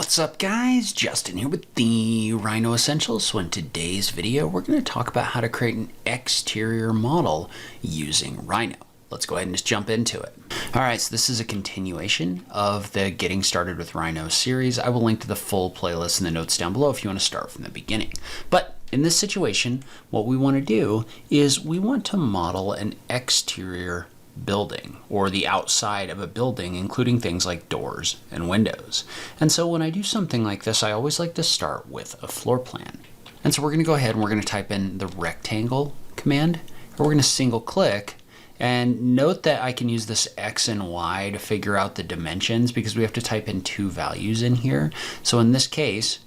What's up guys, Justin here with the Rhino Essentials. So in today's video, we're going to talk about how to create an exterior model using Rhino. Let's go ahead and just jump into it. All right, so this is a continuation of the Getting Started with Rhino series. I will link to the full playlist in the notes down below if you want to start from the beginning. But in this situation, what we want to do is we want to model an exterior building or the outside of a building, including things like doors and windows. And so when I do something like this, I always like to start with a floor plan. And so we're going to go ahead and we're going to type in the rectangle command, and we're going to single click. And note that I can use this X and Y to figure out the dimensions because we have to type in two values in here. So in this case,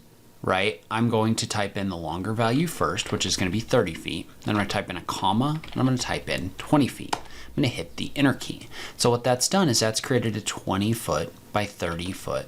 right, I'm going to type in the longer value first, which is going to be 30 feet. Then I'm going to type in a comma, and I'm going to type in 20 feet. I'm going to hit the enter key. So what that's done is that's created a 20 foot by 30 foot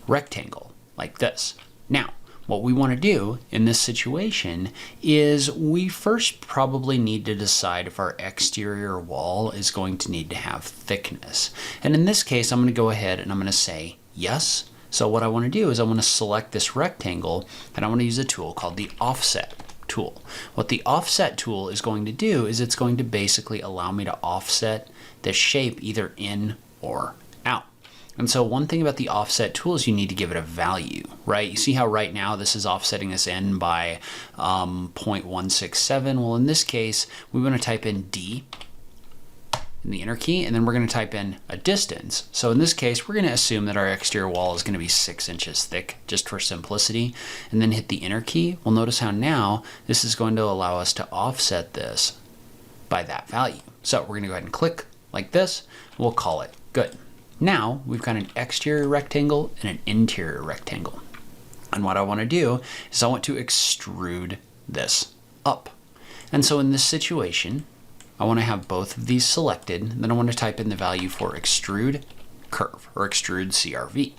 rectangle like this. Now, what we want to do in this situation is we first probably need to decide if our exterior wall is going to need to have thickness. And in this case, I'm going to go ahead and I'm going to say yes. So what I want to do is I want to select this rectangle and I want to use a tool called the offset tool. What the offset tool is going to do is it's going to basically allow me to offset the shape either in or out. And so one thing about the offset tool is you need to give it a value, right? You see how right now this is offsetting this in by 0.167. Well, in this case, we want to type in D in the enter key, and then we're going to type in a distance. So in this case, we're going to assume that our exterior wall is going to be 6 inches thick, just for simplicity, and then hit the enter key. Well, notice how now this is going to allow us to offset this by that value. So we're going to go ahead and click like this. We'll call it good. Now we've got an exterior rectangle and an interior rectangle. And what I want to do is I want to extrude this up. And so in this situation, I want to have both of these selected, and then I want to type in the value for extrude curve or extrude CRV.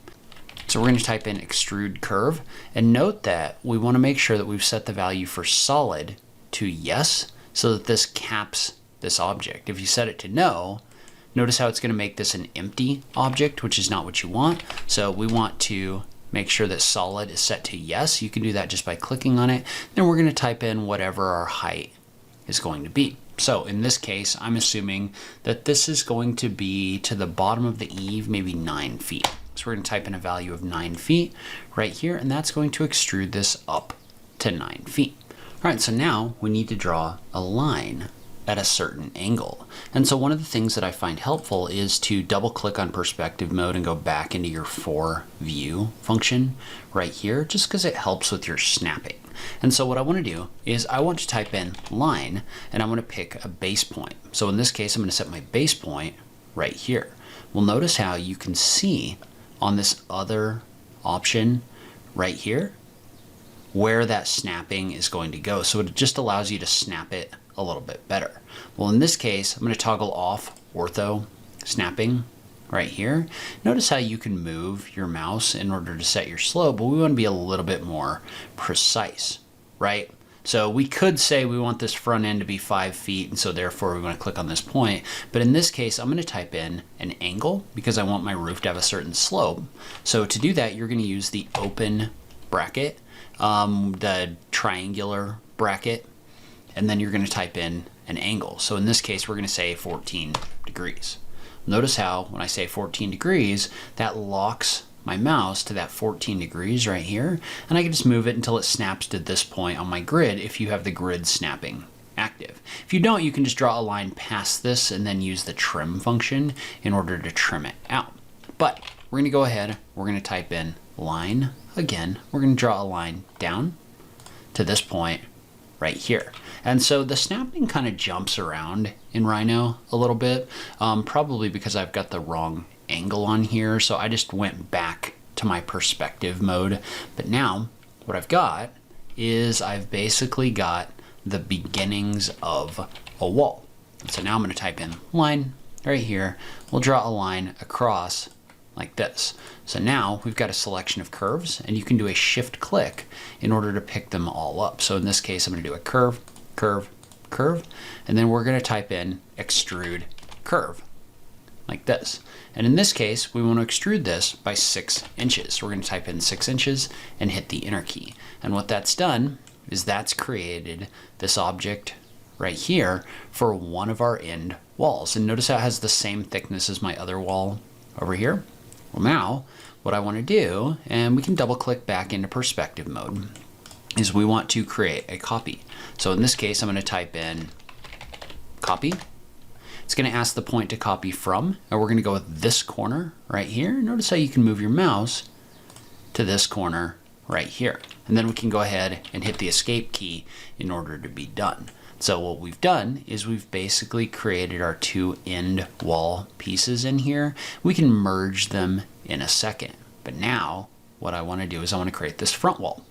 So we're going to type in extrude curve, and note that we want to make sure that we've set the value for solid to yes, so that this caps this object. If you set it to no, notice how it's going to make this an empty object, which is not what you want. So we want to make sure that solid is set to yes. You can do that just by clicking on it. Then we're going to type in whatever our height is going to be. So in this case, I'm assuming that this is going to be to the bottom of the eave, maybe 9 feet. So we're going to type in a value of 9 feet right here, and that's going to extrude this up to 9 feet. All right, so now we need to draw a line at a certain angle. And so one of the things that I find helpful is to double click on perspective mode and go back into your for view function right here, just because it helps with your snapping. And so what I want to do is I want to type in line and I want to pick a base point. So in this case, I'm going to set my base point right here. Well, notice how you can see on this other option right here where that snapping is going to go. So it just allows you to snap it a little bit better. Well, in this case, I'm going to toggle off ortho snapping right here. Notice how you can move your mouse in order to set your slope, but we want to be a little bit more precise, right? So we could say we want this front end to be 5 feet, and so therefore we want to click on this point. But in this case, I'm going to type in an angle because I want my roof to have a certain slope. So to do that, you're going to use the open bracket, the triangular bracket, and then you're going to type in an angle. So in this case, we're going to say 14 degrees. Notice how when I say 14 degrees, that locks my mouse to that 14 degrees right here, and I can just move it until it snaps to this point on my grid if you have the grid snapping active. If you don't, you can just draw a line past this and then use the trim function in order to trim it out. But we're going to go ahead, we're going to type in line again. We're going to draw a line down to this point right here. And so the snapping kind of jumps around in Rhino a little bit, probably because I've got the wrong angle on here. So I just went back to my perspective mode. But now what I've got is I've basically got the beginnings of a wall. And so now I'm going to type in line right here. We'll draw a line across like this. So now we've got a selection of curves, and you can do a shift click in order to pick them all up. So in this case, I'm going to do a curve, curve, curve, and then we're going to type in extrude curve. like this. And in this case, we want to extrude this by 6 inches. So we're going to type in 6 inches and hit the enter key. And what that's done is that's created this object right here for one of our end walls. And notice how it has the same thickness as my other wall over here. Well, now what I want to do, and we can double click back into perspective mode, is we want to create a copy. So in this case, I'm going to type in copy. It's going to ask the point to copy from, and we're going to go with this corner right here. Notice how you can move your mouse to this corner right here. And then we can go ahead and hit the escape key in order to be done. So what we've done is we've basically created our 2 end wall pieces in here. We can merge them in a second. But now what I want to do is I want to create this front wall.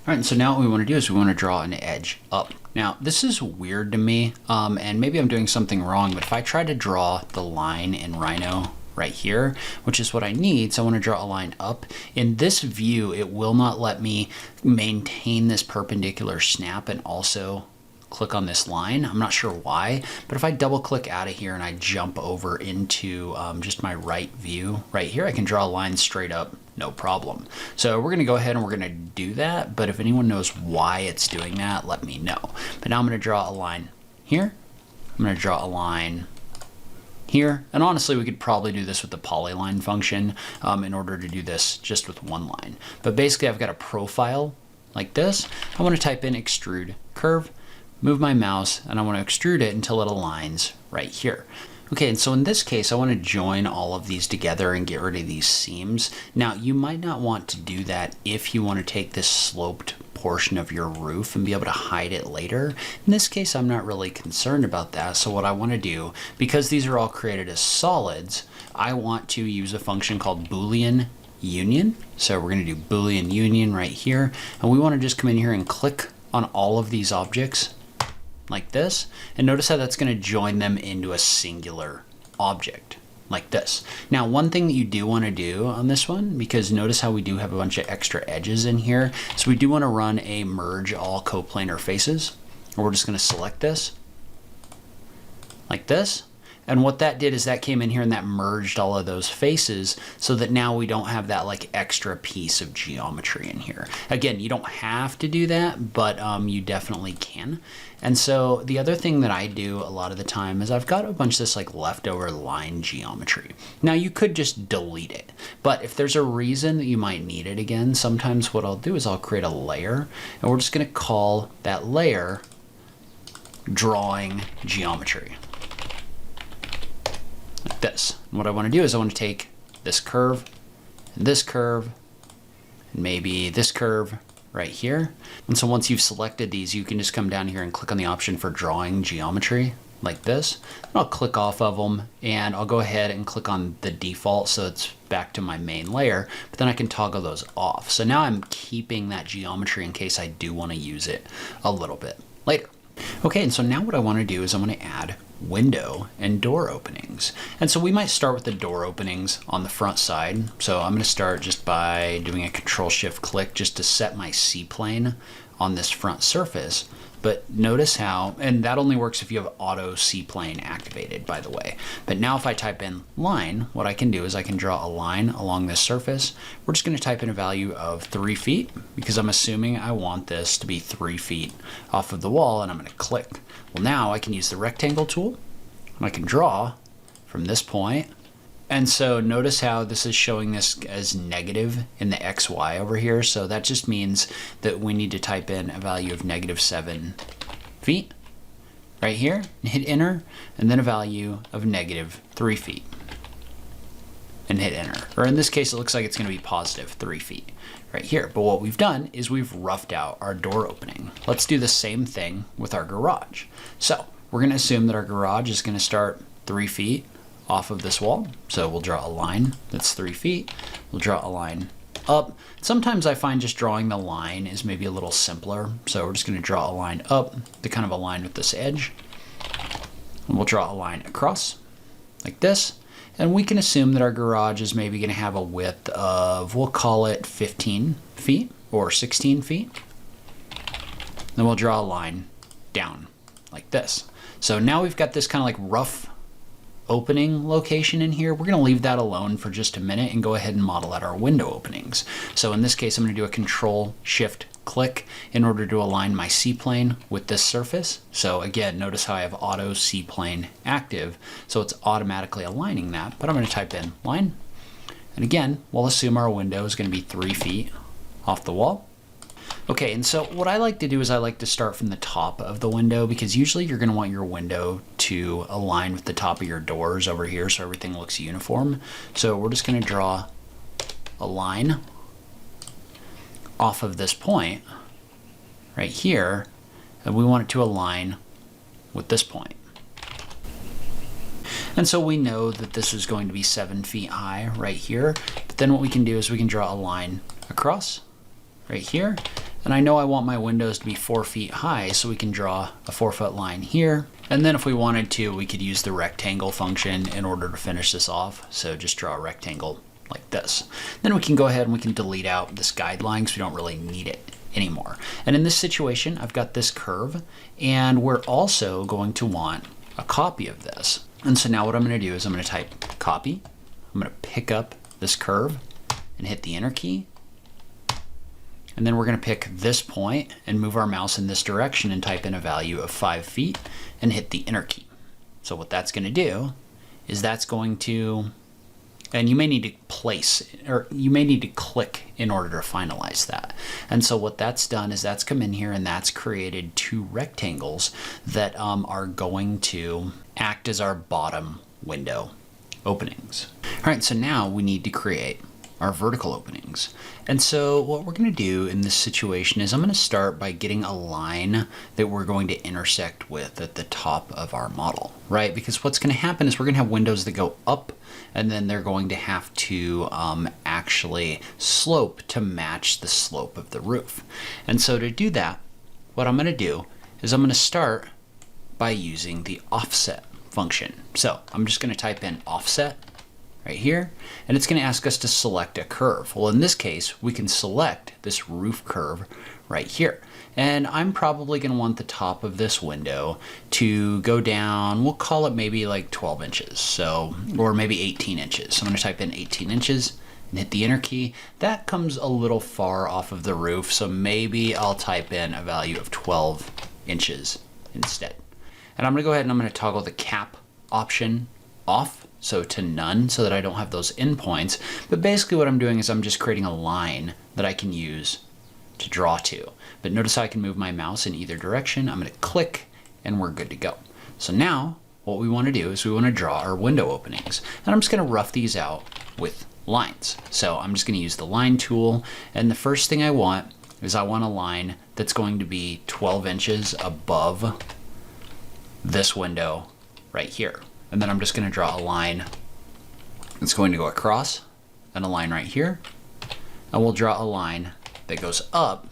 All right, and so now what we want to do is we want to draw an edge up. Now, this is weird to me, and maybe I'm doing something wrong, but if I try to draw the line in Rhino right here, which is what I need, so I want to draw a line up. In this view, it will not let me maintain this perpendicular snap and also click on this line. I'm not sure why, but if I double click out of here and I jump over into just my right view right here, I can draw a line straight up, no problem. So we're gonna go ahead and we're gonna do that, but if anyone knows why it's doing that, let me know. But now I'm gonna draw a line here. I'm gonna draw a line here, and honestly we could probably do this with the polyline function in order to do this just with one line. But basically I've got a profile like this. I want to type in extrude curve, move my mouse, and I want to extrude it until it aligns right here. Okay, and so in this case, I want to join all of these together and get rid of these seams. Now, you might not want to do that if you want to take this sloped portion of your roof and be able to hide it later. In this case, I'm not really concerned about that. So what I want to do, because these are all created as solids, I want to use a function called Boolean union. So we're going to do Boolean union right here. And we want to just come in here and click on all of these objects like this, and notice how that's going to join them into a singular object like this. Now, one thing that you do want to do on this one, because notice how we do have a bunch of extra edges in here, so we do want to run a merge all coplanar faces, and we're just going to select this like this. And what that did is that came in here and that merged all of those faces so that now we don't have that like extra piece of geometry in here. Again, you don't have to do that, but you definitely can. And so the other thing that I do a lot of the time is I've got a bunch of this like leftover line geometry. Now you could just delete it, but if there's a reason that you might need it again, sometimes what I'll do is I'll create a layer, and we're just going to call that layer drawing geometry. Like this. And what I want to do is I want to take this curve and maybe this curve right here. And so once you've selected these, you can just come down here and click on the option for drawing geometry like this. And I'll click off of them, and I'll go ahead and click on the default so it's back to my main layer, but then I can toggle those off. So now I'm keeping that geometry in case I do want to use it a little bit later. Okay, and so now what I want to do is I want to add window and door openings. And so we might start with the door openings on the front side. So I'm going to start just by doing a Control-Shift-Click just to set my C-plane on this front surface. But notice how, and that only works if you have auto C-plane activated, by the way. But now if I type in line, what I can do is I can draw a line along this surface. We're just going to type in a value of 3 feet because I'm assuming I want this to be 3 feet off of the wall, and I'm going to click. Well, now I can use the rectangle tool, and I can draw from this point. And so notice how this is showing this as negative in the XY over here. So that just means that we need to type in a value of -7 feet right here and hit enter, and then a value of -3 feet and hit enter. Or in this case, it looks like it's going to be +3 feet right here. But what we've done is we've roughed out our door opening. Let's do the same thing with our garage. So we're going to assume that our garage is going to start 3 feet off of this wall. So we'll draw a line that's 3 feet. We'll draw a line up. Sometimes I find just drawing the line is maybe a little simpler. So we're just going to draw a line up to kind of align with this edge. And we'll draw a line across like this. And we can assume that our garage is maybe going to have a width of, we'll call it 15 feet or 16 feet. Then we'll draw a line down like this. So now we've got this kind of like rough opening location in here, we're going to leave that alone for just a minute and go ahead and model out our window openings. So in this case, I'm going to do a Control-Shift-Click in order to align my C-plane with this surface. So again, notice how I have Auto C-plane active, so it's automatically aligning that. But I'm going to type in line. And again, we'll assume our window is going to be 3 feet off the wall. Okay, and so what I like to do is I like to start from the top of the window, because usually you're going to want your window to align with the top of your doors over here so everything looks uniform. So we're just going to draw a line off of this point right here, and we want it to align with this point. And so we know that this is going to be 7 feet high right here, but then what we can do is we can draw a line across right here. And I know I want my windows to be 4 feet high, so we can draw a 4-foot line here. And then if we wanted to, we could use the rectangle function in order to finish this off. So just draw a rectangle like this. Then we can go ahead and we can delete out this guideline because we don't really need it anymore. And in this situation, I've got this curve, and we're also going to want a copy of this. And so now what I'm going to do is I'm going to type copy. I'm going to pick up this curve and hit the Enter key. And then we're going to pick this point and move our mouse in this direction and type in a value of 5 feet and hit the Enter key. So what that's going to do is that's going to, and you may need to place, or you may need to click in order to finalize that. And so what that's done is that's come in here and that's created 2 rectangles that are going to act as our bottom window openings. All right, so now we need to create our vertical openings. And so what we're going to do in this situation is I'm going to start by getting a line that we're going to intersect with at the top of our model, right? Because what's going to happen is we're going to have windows that go up, and then they're going to have to actually slope to match the slope of the roof. And so to do that, what I'm going to do is I'm going to start by using the offset function. So I'm just going to type in offset right here, and it's going to ask us to select a curve. Well, in this case, we can select this roof curve right here. And I'm probably going to want the top of this window to go down, we'll call it maybe like 12 inches, so, or maybe 18 inches. So I'm going to type in 18 inches and hit the Enter key. That comes a little far off of the roof, so maybe I'll type in a value of 12 inches instead. And I'm going to go ahead and I'm going to toggle the cap option off, so to none, so that I don't have those endpoints. But basically what I'm doing is I'm just creating a line that I can use to draw to. But notice how I can move my mouse in either direction. I'm going to click and we're good to go. So now what we want to do is we want to draw our window openings. And I'm just going to rough these out with lines. So I'm just going to use the line tool. And the first thing I want is I want a line that's going to be 12 inches above this window right here. And then I'm just going to draw a line that's going to go across and a line right here. And we'll draw a line that goes up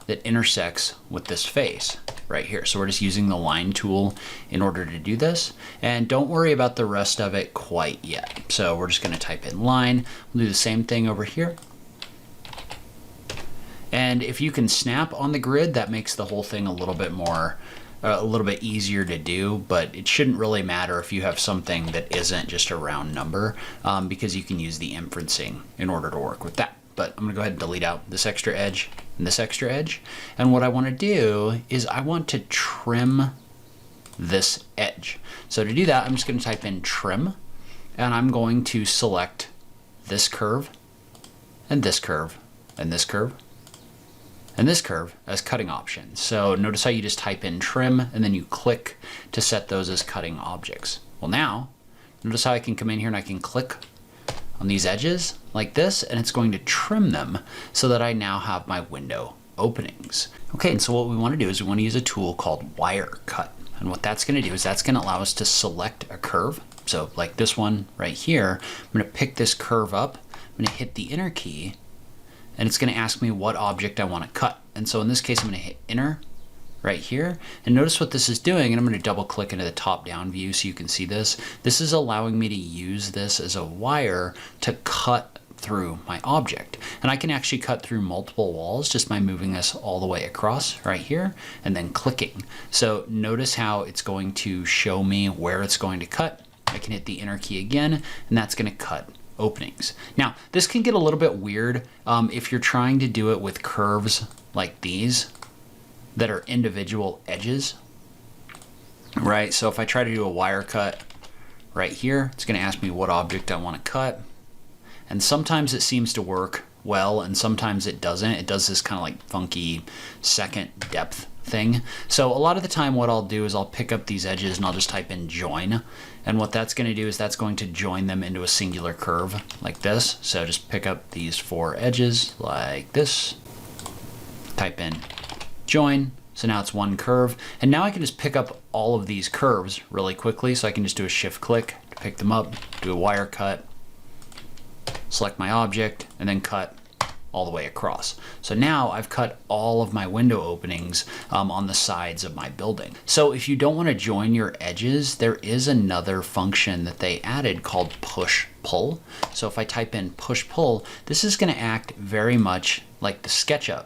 that intersects with this face right here. So we're just using the line tool in order to do this. And don't worry about the rest of it quite yet. So we're just going to type in line. We'll do the same thing over here. And if you can snap on the grid, that makes the whole thing a little bit more a little bit easier to do, but it shouldn't really matter if you have something that isn't just a round number, because you can use the inferencing in order to work with that. But I'm gonna go ahead and delete out this extra edge and this extra edge. And what I wanna do is I want to trim this edge. So to do that, I'm just gonna type in trim, and I'm going to select this curve and this curve and this curve and this curve as cutting options. So notice how you just type in trim and then you click to set those as cutting objects. Well, now notice how I can come in here and I can click on these edges like this, and it's going to trim them so that I now have my window openings. Okay, and so what we want to do is we want to use a tool called wire cut. And what that's going to do is that's going to allow us to select a curve. So like this one right here, I'm going to pick this curve up, I'm going to hit the Enter key, and it's going to ask me what object I want to cut. And so in this case, I'm going to hit Enter right here. And notice what this is doing, and I'm going to double click into the top down view so you can see this. This is allowing me to use this as a wire to cut through my object. And I can actually cut through multiple walls just by moving this all the way across right here and then clicking. So notice how it's going to show me where it's going to cut. I can hit the enter key again, and that's gonna cut openings. Now, this can get a little bit weird if you're trying to do it with curves like these that are individual edges, right? So if I try to do a wire cut right here, it's gonna ask me what object I wanna cut. And sometimes it seems to work well, and sometimes it doesn't. It does this kind of like funky second depth thing. So a lot of the time what I'll do is I'll pick up these edges and I'll just type in join. And what that's going to do is that's going to join them into a singular curve like this. So just pick up these 4 edges like this, type in join. So now it's one curve. And now I can just pick up all of these curves really quickly. So I can just do a shift click to pick them up, do a wire cut, select my object, and then cut all the way across. So now I've cut all of my window openings on the sides of my building. So if you don't want to join your edges, there is another function that they added called push pull. So if I type in push pull, this is going to act very much like the SketchUp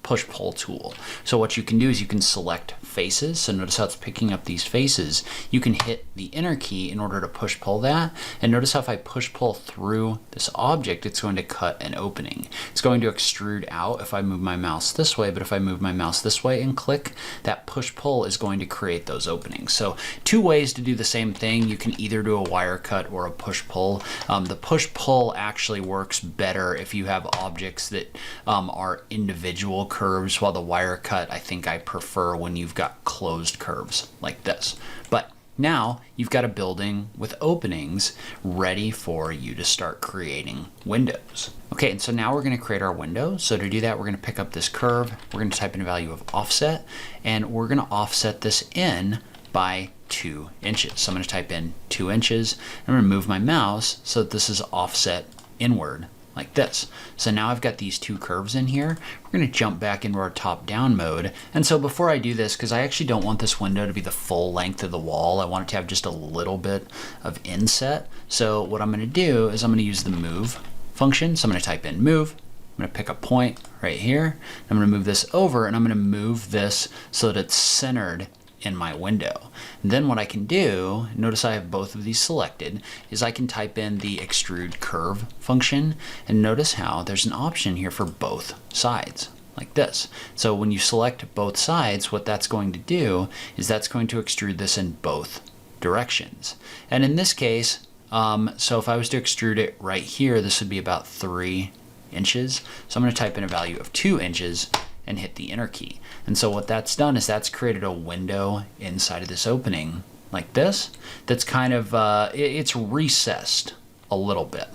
push-pull tool. So what you can do is you can select faces. So notice how it's picking up these faces. You can hit the enter key in order to push-pull that. And notice how if I push-pull through this object, it's going to cut an opening. It's going to extrude out if I move my mouse this way, but if I move my mouse this way and click, that push-pull is going to create those openings. So 2 ways to do the same thing. You can either do a wire cut or a push-pull. The push-pull actually works better if you have objects that are individual curves, while the wire cut I think I prefer when you've got closed curves like this. But now you've got a building with openings ready for you to start creating windows. Okay, and so now we're going to create our window. So to do that, we're going to pick up this curve, we're going to type in a value of offset, and we're going to offset this in by 2 inches. So I'm going to type in 2 inches. I'm going to move my mouse so that this is offset inward like this. So now I've got these 2 curves in here. We're going to jump back into our top down mode. And so before I do this, because I actually don't want this window to be the full length of the wall, I want it to have just a little bit of inset. So what I'm going to do is I'm going to use the move function. So I'm going to type in move. I'm going to pick a point right here. I'm going to move this over, and I'm going to move this so that it's centered in my window. And then what I can do, notice I have both of these selected, is I can type in the extrude curve function, and notice how there's an option here for both sides like this. So when you select both sides, what that's going to do is that's going to extrude this in both directions. And in this case, so if I was to extrude it right here, this would be about 3 inches. So I'm going to type in a value of 2 inches and hit the enter key. And so what that's done is that's created a window inside of this opening like this that's kind of, it's recessed a little bit,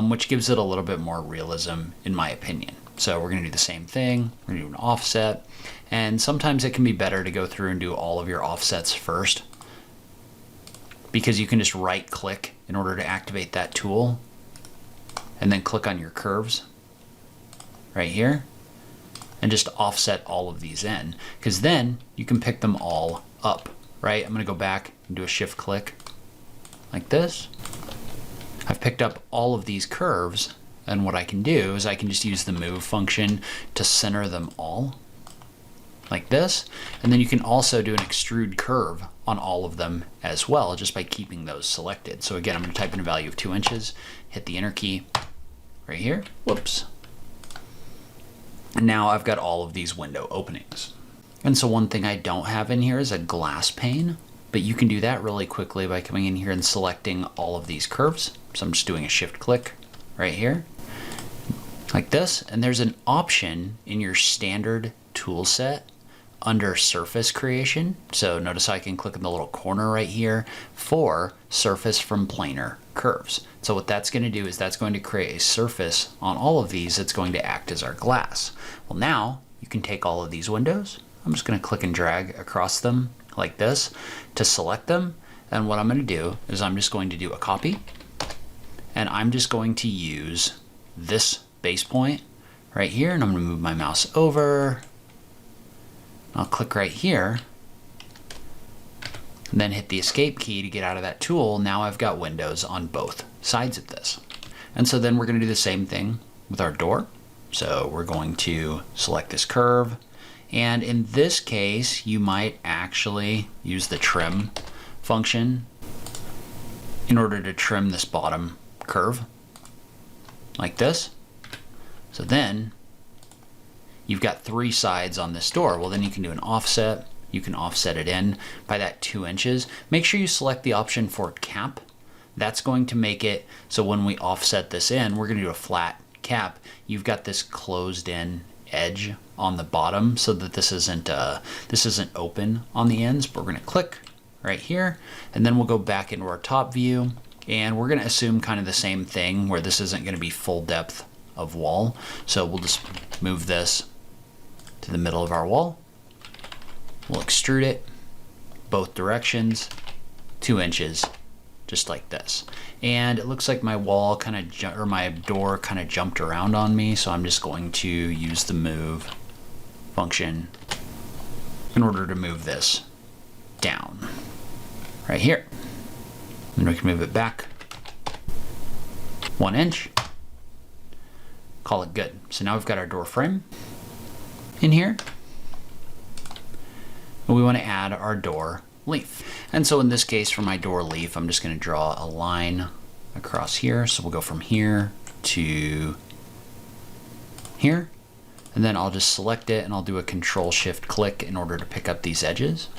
which gives it a little bit more realism in my opinion. So we're going to do the same thing. We're going to do an offset, and sometimes it can be better to go through and do all of your offsets first, because you can just right click in order to activate that tool and then click on your curves right here and just offset all of these in, because then you can pick them all up, right? I'm going to go back and do a shift click like this. I've picked up all of these curves, and what I can do is I can just use the move function to center them all like this. And then you can also do an extrude curve on all of them as well, just by keeping those selected. So again, I'm going to type in a value of 2 inches, hit the enter key right here. Whoops. And now I've got all of these window openings. And so one thing I don't have in here is a glass pane, but you can do that really quickly by coming in here and selecting all of these curves. So I'm just doing a shift click right here like this. And there's an option in your standard tool set under surface creation. So notice I can click in the little corner right here for surface from planar curves. So what that's going to do is that's going to create a surface on all of these that's going to act as our glass. Well, now you can take all of these windows. I'm just going to click and drag across them like this to select them. And what I'm going to do is I'm just going to do a copy, and I'm just going to use this base point right here, and I'm going to move my mouse over. I'll click right here and then hit the escape key to get out of that tool. Now I've got windows on both sides of this. And so then we're going to do the same thing with our door. So we're going to select this curve, and in this case you might actually use the trim function in order to trim this bottom curve like this. So then you've got 3 sides on this door. Well, then you can do an offset. You can offset it in by that 2 inches. Make sure you select the option for cap. That's going to make it so when we offset this in, we're going to do a flat cap. You've got this closed in edge on the bottom so that this isn't open on the ends, but we're going to click right here, and then we'll go back into our top view, and we're going to assume kind of the same thing where this isn't going to be full depth of wall. So we'll just move this to the middle of our wall. We'll extrude it both directions, 2 inches, just like this. And it looks like my wall my door kind of jumped around on me, so I'm just going to use the move function in order to move this down right here. And we can move it back 1 inch. Call it good. So now we've got our door frame in here. And we want to add our door leaf. And so in this case, for my door leaf, I'm just going to draw a line across here. So we'll go from here to here. And then I'll just select it and I'll do a Control-Shift-Click in order to pick up these edges.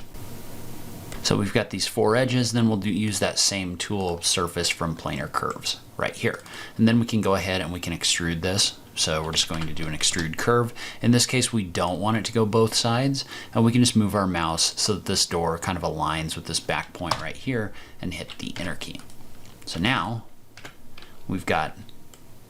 So we've got these 4 edges, then we'll use that same tool, surface from planar curves, right here. And then we can go ahead and we can extrude this. So we're just going to do an extrude curve. In this case, we don't want it to go both sides, and we can just move our mouse so that this door kind of aligns with this back point right here and hit the Enter key. So now we've got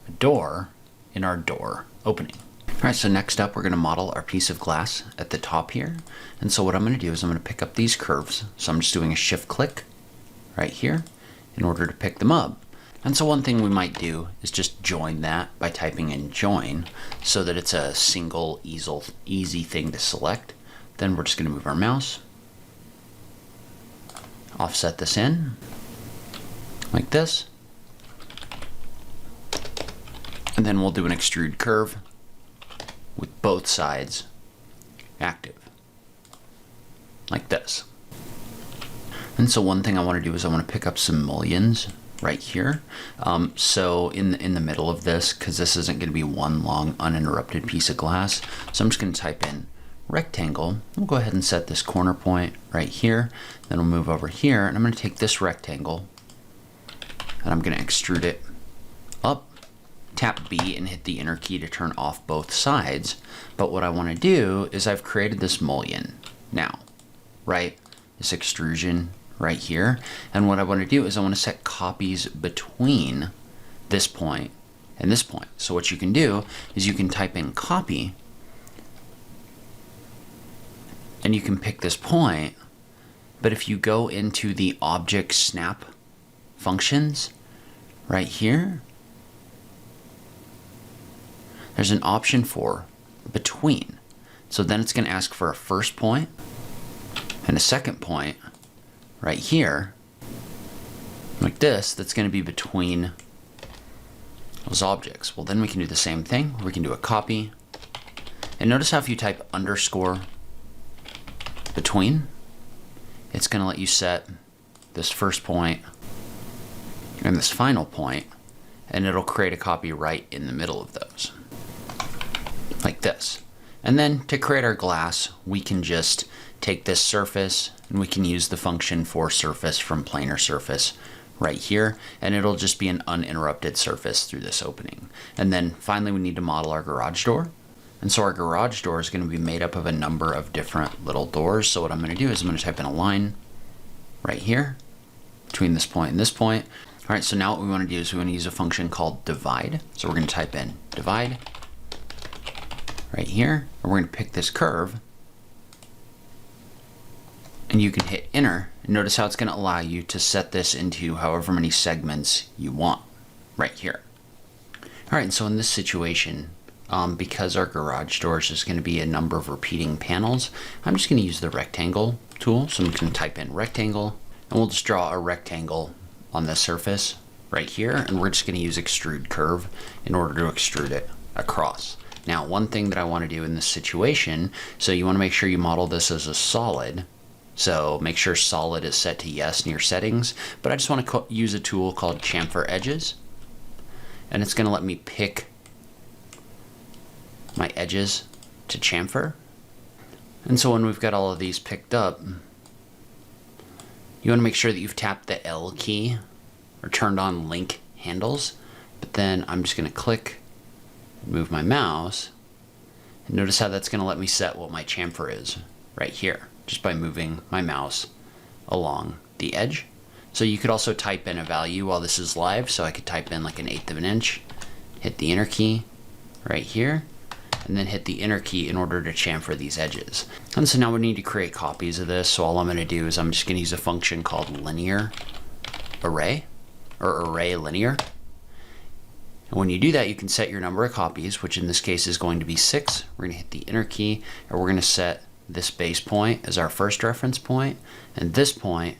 a door in our door opening. All right, so next up, we're going to model our piece of glass at the top here. And so what I'm going to do is I'm going to pick up these curves. So I'm just doing a shift click right here in order to pick them up. And so one thing we might do is just join that by typing in join so that it's a single easy thing to select. Then we're just going to move our mouse, offset this in like this, and then we'll do an extrude curve with both sides active like this. And so one thing I want to do is I want to pick up some mullions right here. So in the middle of this, because this isn't going to be one long uninterrupted piece of glass, so I'm just going to type in rectangle. We'll go ahead and set this corner point right here. Then we'll move over here, and I'm going to take this rectangle and I'm going to extrude it up, tap B and hit the Enter key to turn off both sides. But what I want to do is I've created this mullion now, right? This extrusion right here. And what I want to do is I want to set copies between this point and this point. So what you can do is you can type in copy and you can pick this point. But if you go into the object snap functions right here, there's an option for between. So then it's going to ask for a first point and a second point right here, like this, that's going to be between those objects. Well, then we can do the same thing. We can do a copy. And notice how if you type underscore between, it's going to let you set this first point and this final point, and it'll create a copy right in the middle of those, like this. And then to create our glass, we can just take this surface and we can use the function for surface from planar surface right here, and it'll just be an uninterrupted surface through this opening. And then finally we need to model our garage door. And so our garage door is going to be made up of a number of different little doors. So what I'm going to do is I'm going to type in a line right here between this point and this point. All right, so now what we want to do is we want to use a function called divide. So we're going to type in divide right here, and we're going to pick this curve, and you can hit enter, and notice how it's going to allow you to set this into however many segments you want right here. All right, and so in this situation, because our garage door is just going to be a number of repeating panels, I'm just going to use the rectangle tool. So I'm going to type in rectangle, and we'll just draw a rectangle on the surface right here, and we're just going to use extrude curve in order to extrude it across. Now, one thing that I want to do in this situation, so you want to make sure you model this as a solid. So make sure solid is set to yes in your settings, but I just want to use a tool called chamfer edges, and it's going to let me pick my edges to chamfer. And so when we've got all of these picked up, you want to make sure that you've tapped the L key or turned on link handles, but then I'm just going to click, move my mouse, and notice how that's going to let me set what my chamfer is right here, just by moving my mouse along the edge. So you could also type in a value while this is live, so I could type in like 1/8 of an inch, hit the enter key right here, and then hit the enter key in order to chamfer these edges. And so now we need to create copies of this, so all I'm going to do is I'm just going to use a function called linear array, or array linear. And when you do that, you can set your number of copies, which in this case is going to be 6. We're going to hit the enter key, and we're going to set this base point as our first reference point, and this point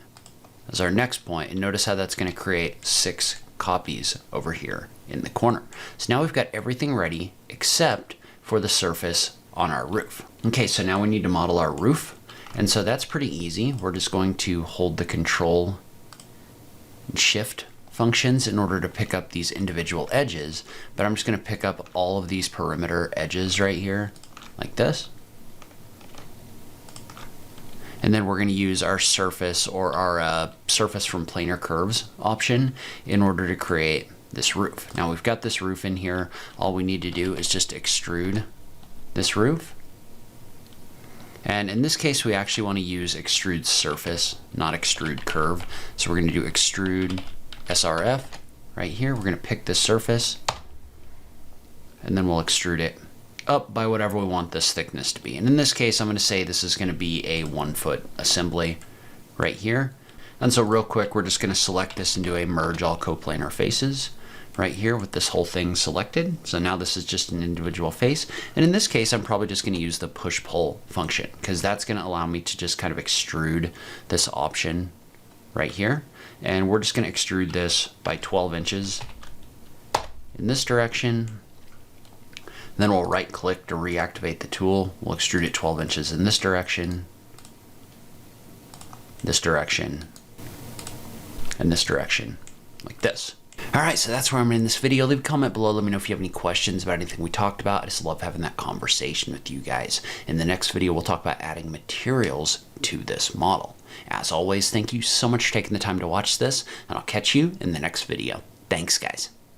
as our next point. And notice how that's going to create 6 copies over here in the corner. So now we've got everything ready except for the surface on our roof. Okay, so now we need to model our roof. And so that's pretty easy. We're just going to hold the Control and Shift functions in order to pick up these individual edges, but I'm just going to pick up all of these perimeter edges right here, like this. And then we're going to use our surface, or our surface from planar curves option, in order to create this roof. Now we've got this roof in here. All we need to do is just extrude this roof. And in this case, we actually want to use extrude surface, not extrude curve. So we're going to do extrude SRF right here. We're going to pick this surface, and then we'll extrude it up by whatever we want this thickness to be. And in this case, I'm going to say this is going to be a 1-foot assembly right here. And so real quick, we're just going to select this and do a merge all coplanar faces right here with this whole thing selected. So now this is just an individual face. And in this case, I'm probably just going to use the push-pull function, because that's going to allow me to just kind of extrude this option right here. And we're just going to extrude this by 12 inches in this direction. And then we'll right click to reactivate the tool. We'll extrude it 12 inches in this direction, and this direction, like this. All right, so that's where I'm in this video. Leave a comment below. Let me know if you have any questions about anything we talked about. I just love having that conversation with you guys. In the next video, we'll talk about adding materials to this model. As always, thank you so much for taking the time to watch this, and I'll catch you in the next video. Thanks, guys.